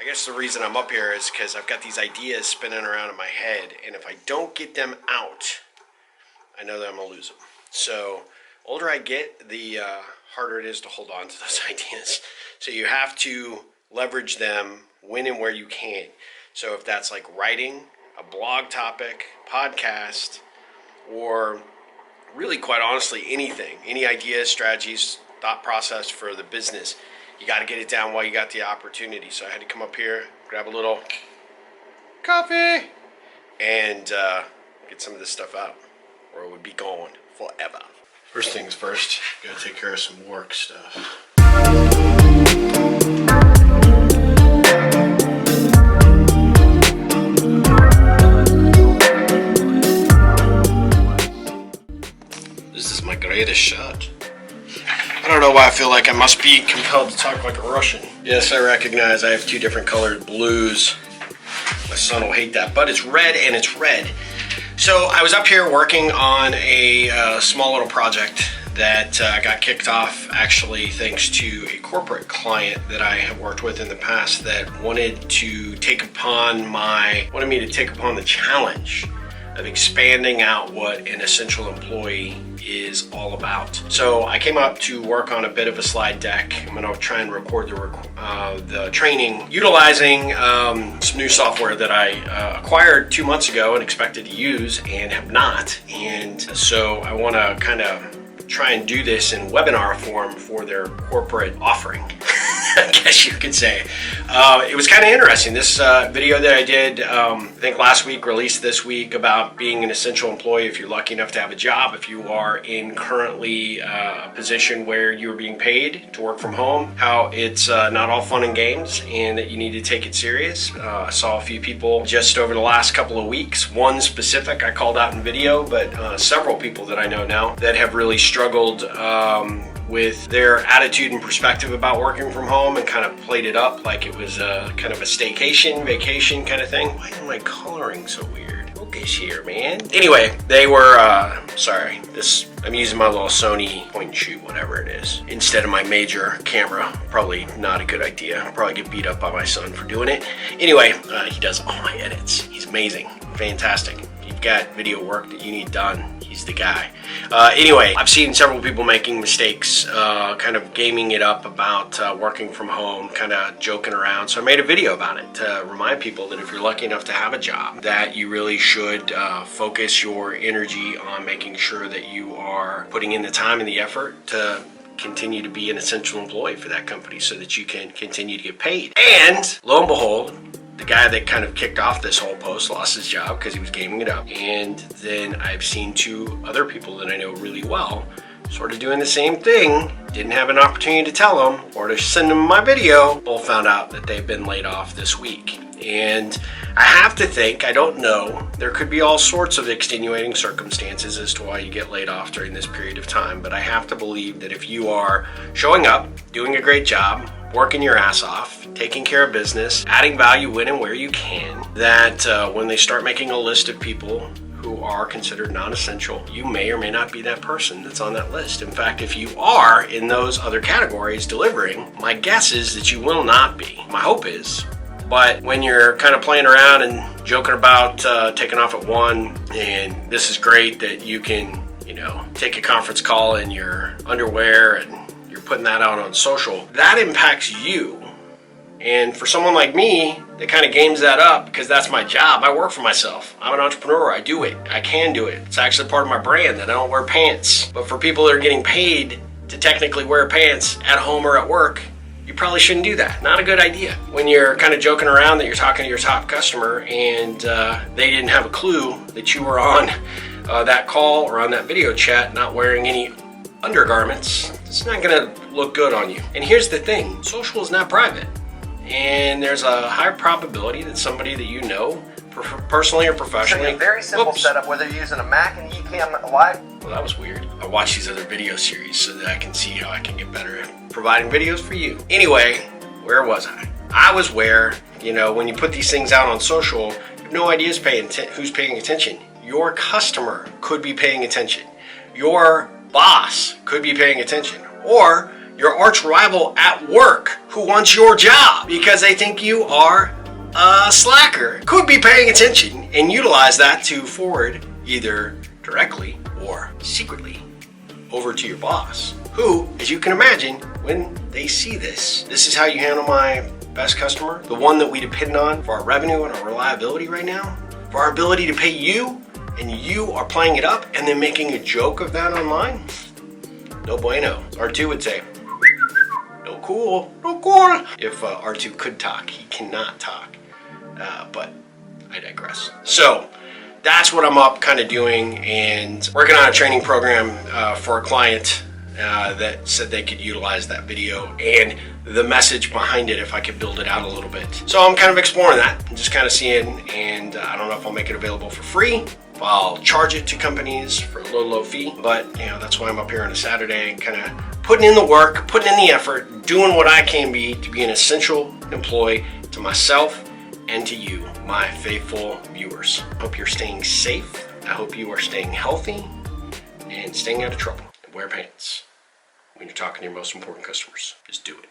guess the reason I'm up here is because I've got these ideas spinning around in my head, and if I don't get them out, I know that I'm going to lose them. So the older I get, the harder it is to hold on to those ideas. So you have to leverage them when and where you can. So if that's like writing, a blog topic, podcast, or really quite honestly anything, any ideas, strategies, thought process for the business, you got to get it down while you got the opportunity. So I had to come up here, grab a little coffee, and get some of this stuff out, or it would be gone forever. First things first, gotta take care of some work stuff. This is my greatest shot. I don't know why I feel like I must be compelled to talk like a Russian. Yes, I recognize I have two different colored blues. My son will hate that, but it's red and it's red. So I was up here working on a small little project that got kicked off actually thanks to a corporate client that I have worked with in the past that wanted me to take upon the challenge of expanding out what an essential employee is all about. So I came up to work on a bit of a slide deck. I'm going to try and record the training utilizing some new software that I acquired 2 months ago and expected to use and have not. And so I want to kind of try and do this in webinar form for their corporate offering, I guess you could say. It was kind of interesting. This video that I did, I think last week, released this week, about being an essential employee if you're lucky enough to have a job, if you are in currently a position where you're being paid to work from home, how it's not all fun and games and that you need to take it serious. I saw a few people just over the last couple of weeks, one specific I called out in video, but several people that I know now that have really struggled with their attitude and perspective about working from home and kind of played it up like it was kind of a staycation, vacation kind of thing. Why am I coloring so weird? Focus here, man. Anyway, they were, I'm using my little Sony point and shoot, whatever it is, instead of my major camera. Probably not a good idea. I'll probably get beat up by my son for doing it. Anyway, he does all my edits. He's amazing, fantastic. If you've got video work that you need done, he's the guy. Anyway, I've seen several people making mistakes, kind of gaming it up about working from home, kind of joking around. So I made a video about it to remind people that if you're lucky enough to have a job, that you really should focus your energy on making sure that you are putting in the time and the effort to continue to be an essential employee for that company so that you can continue to get paid. And lo and behold, the guy that kind of kicked off this whole post lost his job because he was gaming it up. And then I've seen two other people that I know really well sort of doing the same thing, didn't have an opportunity to tell them or to send them my video, both found out that they've been laid off this week. And I have to think, I don't know, there could be all sorts of extenuating circumstances as to why you get laid off during this period of time, but I have to believe that if you are showing up, doing a great job, working your ass off, taking care of business, adding value when and where you can, that when they start making a list of people who are considered non-essential, you may or may not be that person that's on that list. In fact, if you are in those other categories delivering, my guess is that you will not be. My hope is. But when you're kind of playing around and joking about taking off at 1, and this is great that you can, take a conference call in your underwear and you're putting that out on social, that impacts you. And for someone like me that kind of games that up, because that's my job, I work for myself. I'm an entrepreneur, I do it, I can do it. It's actually part of my brand that I don't wear pants. But for people that are getting paid to technically wear pants at home or at work, you probably shouldn't do that. Not a good idea. When you're kind of joking around that you're talking to your top customer and they didn't have a clue that you were on that call or on that video chat not wearing any undergarments, it's not gonna look good on you. And here's the thing, social is not private. And there's a high probability that somebody that you know, personally or professionally... So a very simple setup, whether you're using a Mac and Ecamm Live. Well, that was weird. I watch these other video series so that I can see how I can get better at providing videos for you. Anyway, where was I? I was where, when you put these things out on social, you have no idea who's paying attention. Your customer could be paying attention. Your boss could be paying attention. Or your arch rival at work who wants your job because they think you are a slacker could be paying attention and utilize that to forward either directly or secretly over to your boss, who, as you can imagine, when they see this is how you handle my best customer, the one that we depend on for our revenue and our reliability right now, for our ability to pay you, and you are playing it up and then making a joke of that online? No bueno. R2 would say, no cool, no cool. If R2 could talk, he cannot talk. But I digress. So that's what I'm up kind of doing, and working on a training program for a client that said they could utilize that video and the message behind it if I could build it out a little bit. So I'm kind of exploring that and just kind of seeing, and I don't know if I'll make it available for free. I'll charge it to companies for a low fee, but you know, that's why I'm up here on a Saturday, kind of putting in the work, putting in the effort, doing what I can be to be an essential employee to myself and to you, my faithful viewers. I hope you're staying safe. I hope you are staying healthy and staying out of trouble. And wear pants when you're talking to your most important customers. Just do it.